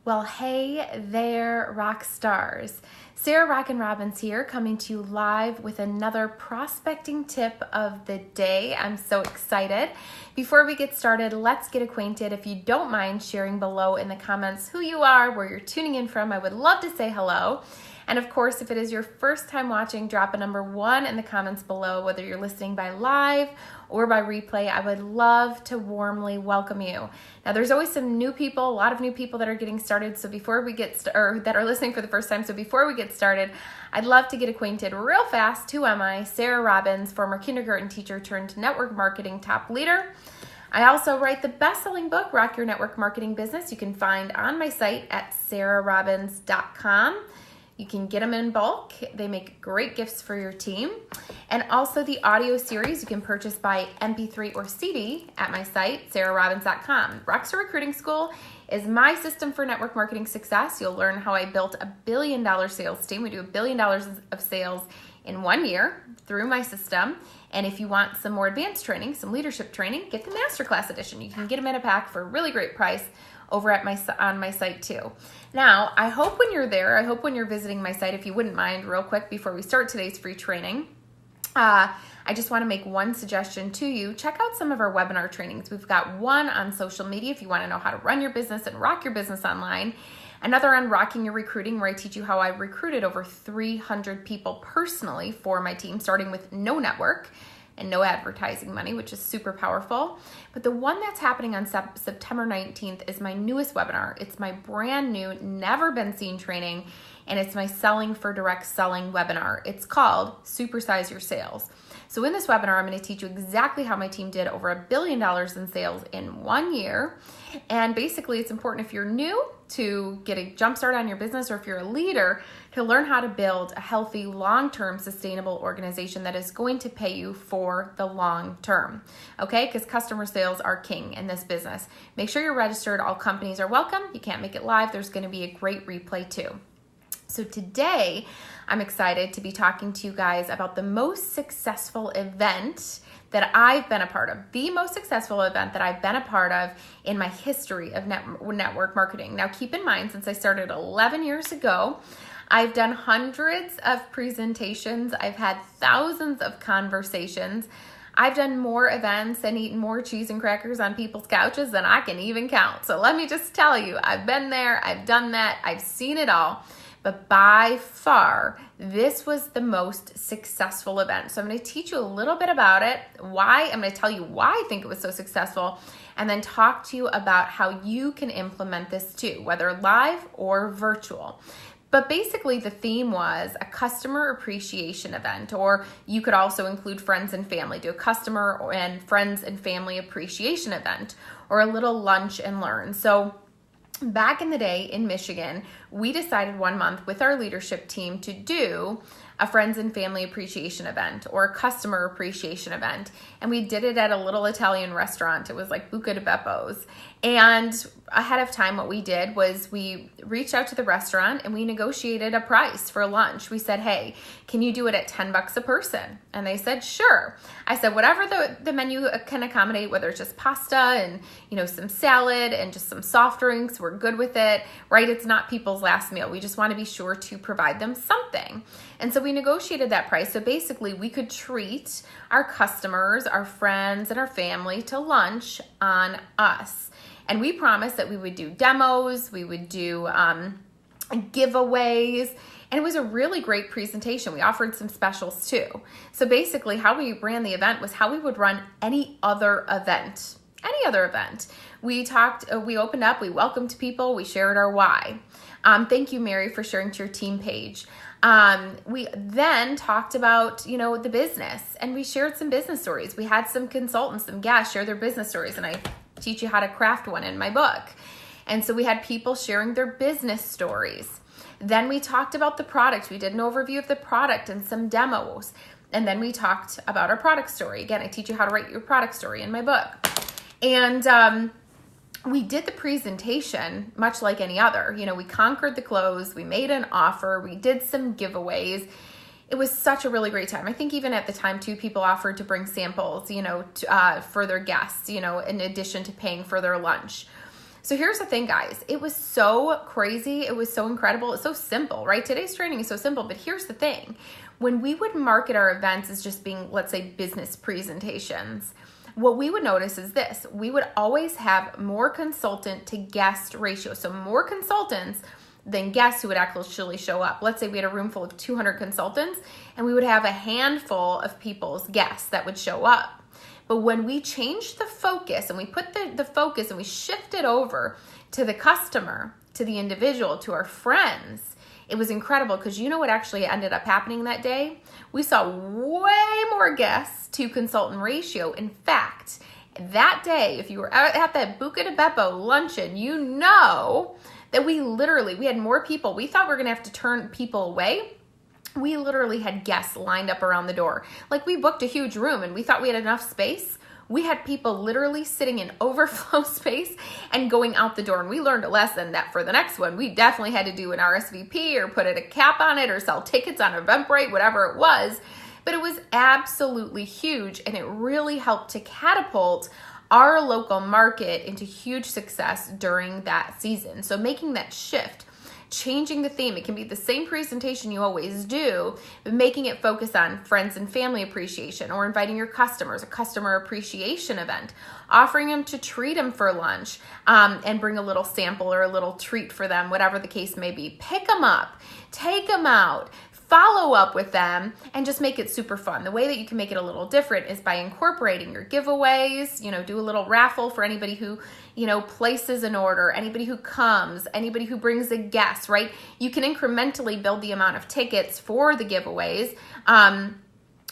Well, hey there, rock stars. Sarah Rockin' Robbins here, coming to you live with another prospecting tip of the day. I'm so excited. Before we get started, let's get acquainted. If you don't mind sharing below in the comments who you are, where you're tuning in from, I would love to say hello. And of course, if it is your first time watching, drop a number 1 in the comments below, whether you're listening by live or by replay. I would love to warmly welcome you. Now, there's always some new people, a lot of new people that are getting started. So before we get that are listening for the first time. So before we get started, I'd love to get acquainted real fast. Who am I? Sarah Robbins, former kindergarten teacher turned network marketing top leader. I also write the best-selling book, Rock Your Network Marketing Business. You can find on my site at sarahrobbins.com. You can get them in bulk. They make great gifts for your team. And also the audio series you can purchase by MP3 or CD at my site, sarahrobbins.com. Rockstar Recruiting School is my system for network marketing success. You'll learn how I built a $1 billion sales team. We do $1 billion of sales in 1 year through my system. And if you want some more advanced training, some leadership training, get the Masterclass edition. You can get them in a pack for a really great price over at on my site too. Now, I hope when you're there, I hope when you're visiting my site, if you wouldn't mind real quick before we start today's free training, I just want to make one suggestion to you. Check out some of our webinar trainings. We've got one on social media if you want to know how to run your business and rock your business online. Another on rocking your recruiting, where I teach you how I recruited over 300 people personally for my team, starting with no network and no advertising money, which is super powerful. But the one that's happening on September 19th is my newest webinar. It's my brand new, never been seen training, and it's my Selling for Direct Selling webinar. It's called Supersize Your Sales. So in this webinar, I'm going to teach you exactly how my team did over $1 billion in sales in 1 year. And basically, it's important if you're new to get a jump start on your business, or if you're a leader, to learn how to build a healthy, long-term, sustainable organization that is going to pay you for the long term. Okay? Because customer sales are king in this business. Make sure you're registered. All companies are welcome. You can't make it live. There's going to be a great replay too. So today, I'm excited to be talking to you guys about the most successful event that I've been a part of, the most successful event that I've been a part of in my history of network marketing. Now, keep in mind, since I started 11 years ago, I've done hundreds of presentations. I've had thousands of conversations. I've done more events and eaten more cheese and crackers on people's couches than I can even count. So let me just tell you, I've been there, I've done that, I've seen it all. But by far, this was the most successful event. So I'm going to teach you a little bit about it, why. I'm going to tell you why I think it was so successful, and then talk to you about how you can implement this too, whether live or virtual. But basically, the theme was a customer appreciation event, or you could also include friends and family. Do a customer and friends and family appreciation event, or a little lunch and learn. So back in the day in Michigan, we decided 1 month with our leadership team to do a friends and family appreciation event or a customer appreciation event. And we did it at a little Italian restaurant. It was like Buca di Beppo's. And ahead of time, what we did was we reached out to the restaurant and we negotiated a price for lunch. We said, hey, can you do it at $10 a person? And they said, sure. I said, whatever the menu can accommodate, whether it's just pasta and, some salad and just some soft drinks, we're good with it, right? It's not people's last meal. We just want to be sure to provide them something. And so we negotiated that price. So basically, we could treat our customers, our friends, and our family to lunch on us. And we promised that we would do demos, we would do giveaways, and it was a really great presentation. We offered some specials too. So basically, how we ran the event was how we would run any other event. We opened up, we welcomed people, we shared our why. Thank you, Mary, for sharing to your team page. We then talked about, the business, and we shared some business stories. We had some consultants, some guests share their business stories, and I teach you how to craft one in my book. And so we had people sharing their business stories. Then we talked about the product. We did an overview of the product and some demos. And then we talked about our product story. Again, I teach you how to write your product story in my book. And we did the presentation much like any other. We conquered the close. We made an offer. We did some giveaways. It was such a really great time. I think even at the time too, people offered to bring samples, for their guests, in addition to paying for their lunch. So here's the thing, guys. It was so crazy. It was so incredible. It's so simple, right? Today's training is so simple, but here's the thing. When we would market our events as just being, let's say, business presentations, what we would notice is this. We would always have more consultant to guest ratio. So more consultants than guests who would actually show up. Let's say we had a room full of 200 consultants and we would have a handful of people's guests that would show up. But when we changed the focus and we put the focus and we shifted over to the customer, to the individual, to our friends, it was incredible because you know what actually ended up happening that day? We saw way more guests to consultant ratio. In fact, that day, if you were out at that Buca de Beppo luncheon, you know that we had more people. We thought we were going to have to turn people away. We literally had guests lined up around the door. Like we booked a huge room and we thought we had enough space. We had people literally sitting in overflow space and going out the door. And we learned a lesson that for the next one, we definitely had to do an RSVP or put a cap on it or sell tickets on Eventbrite, whatever it was. But it was absolutely huge and it really helped to catapult our local market into huge success during that season. So making that shift, changing the theme. It can be the same presentation you always do, but making it focus on friends and family appreciation or inviting your customers, a customer appreciation event, offering them to treat them for lunch and bring a little sample or a little treat for them, whatever the case may be. Pick them up, take them out, follow up with them, and just make it super fun. The way that you can make it a little different is by incorporating your giveaways, do a little raffle for anybody who, places an order, anybody who comes, anybody who brings a guest, right? You can incrementally build the amount of tickets for the giveaways,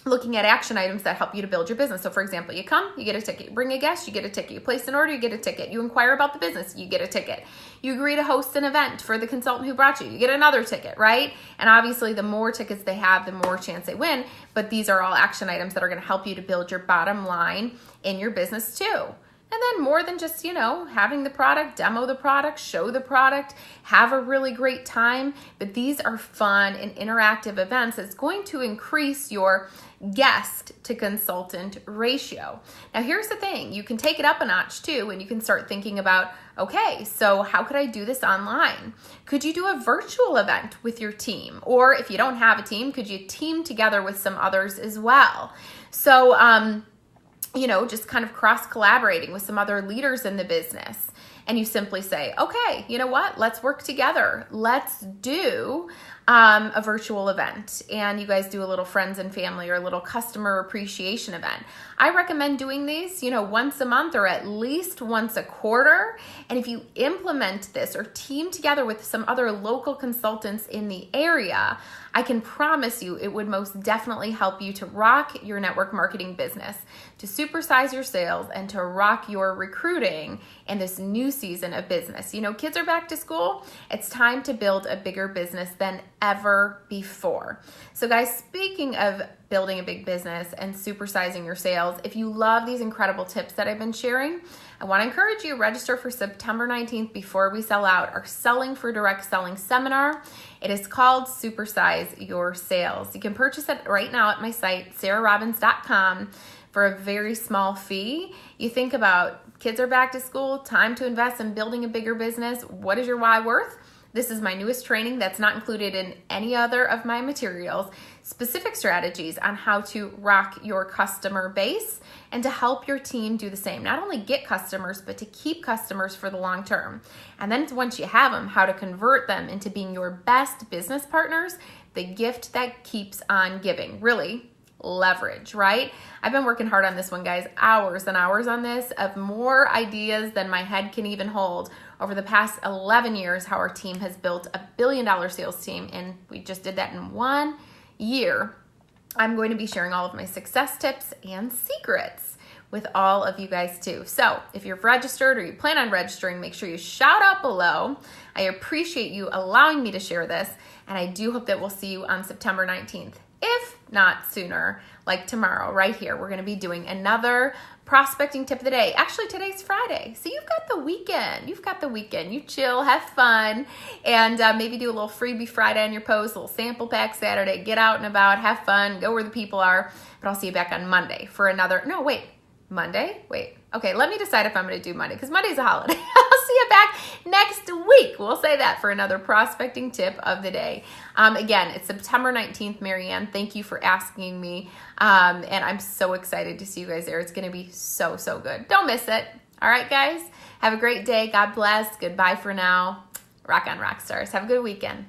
looking at action items that help you to build your business. So for example, you come, you get a ticket. You bring a guest, you get a ticket. You place an order, you get a ticket. You inquire about the business, you get a ticket. You agree to host an event for the consultant who brought you, you get another ticket, right? And obviously the more tickets they have, the more chance they win. But these are all action items that are going to help you to build your bottom line in your business too. And then more than just, having the product, demo the product, show the product, have a really great time. But these are fun and interactive events that's going to increase your guest to consultant ratio. Now, here's the thing. You can take it up a notch too, and you can start thinking about, okay, so how could I do this online? Could you do a virtual event with your team? Or if you don't have a team, could you team together with some others as well? So, just kind of cross-collaborating with some other leaders in the business. And you simply say, okay, you know what? Let's work together. Let's do a virtual event. And you guys do a little friends and family or a little customer appreciation event. I recommend doing these, once a month or at least once a quarter. And if you implement this or team together with some other local consultants in the area, I can promise you it would most definitely help you to rock your network marketing business, to supersize your sales, and to rock your recruiting in this new season of business. Kids are back to school. It's time to build a bigger business than ever before. So guys, speaking of building a big business and supersizing your sales, if you love these incredible tips that I've been sharing, I want to encourage you to register for September 19th before we sell out our Selling for Direct Selling seminar. It is called Supersize Your Sales. You can purchase it right now at my site, sarahrobbins.com, for a very small fee. You think about kids are back to school, time to invest in building a bigger business. What is your why worth? This is my newest training that's not included in any other of my materials, specific strategies on how to rock your customer base and to help your team do the same. Not only get customers, but to keep customers for the long term. And then once you have them, how to convert them into being your best business partners, the gift that keeps on giving. Really, leverage, right? I've been working hard on this one, guys, hours and hours on this, of more ideas than my head can even hold. Over the past 11 years, how our team has built $1 billion sales team, and we just did that in 1 year. I'm going to be sharing all of my success tips and secrets with all of you guys too. So if you're registered or you plan on registering, make sure you shout out below. I appreciate you allowing me to share this, and I do hope that we'll see you on September 19th. If not sooner, like tomorrow, right here, we're going to be doing another prospecting tip of the day. Actually, today's Friday, so you've got the weekend. You chill, have fun, and maybe do a little freebie Friday on your post, a little sample pack Saturday. Get out and about, have fun, go where the people are. But I'll see you back on Monday for another. No, wait, Monday? Wait. Okay, let me decide if I'm going to do Monday, because Monday's a holiday. I'll see see you back next week. We'll say that for another prospecting tip of the day. Again, it's September 19th, Marianne. Thank you for asking me. And I'm so excited to see you guys there. It's going to be so, so good. Don't miss it. All right, guys. Have a great day. God bless. Goodbye for now. Rock on, rock stars. Have a good weekend.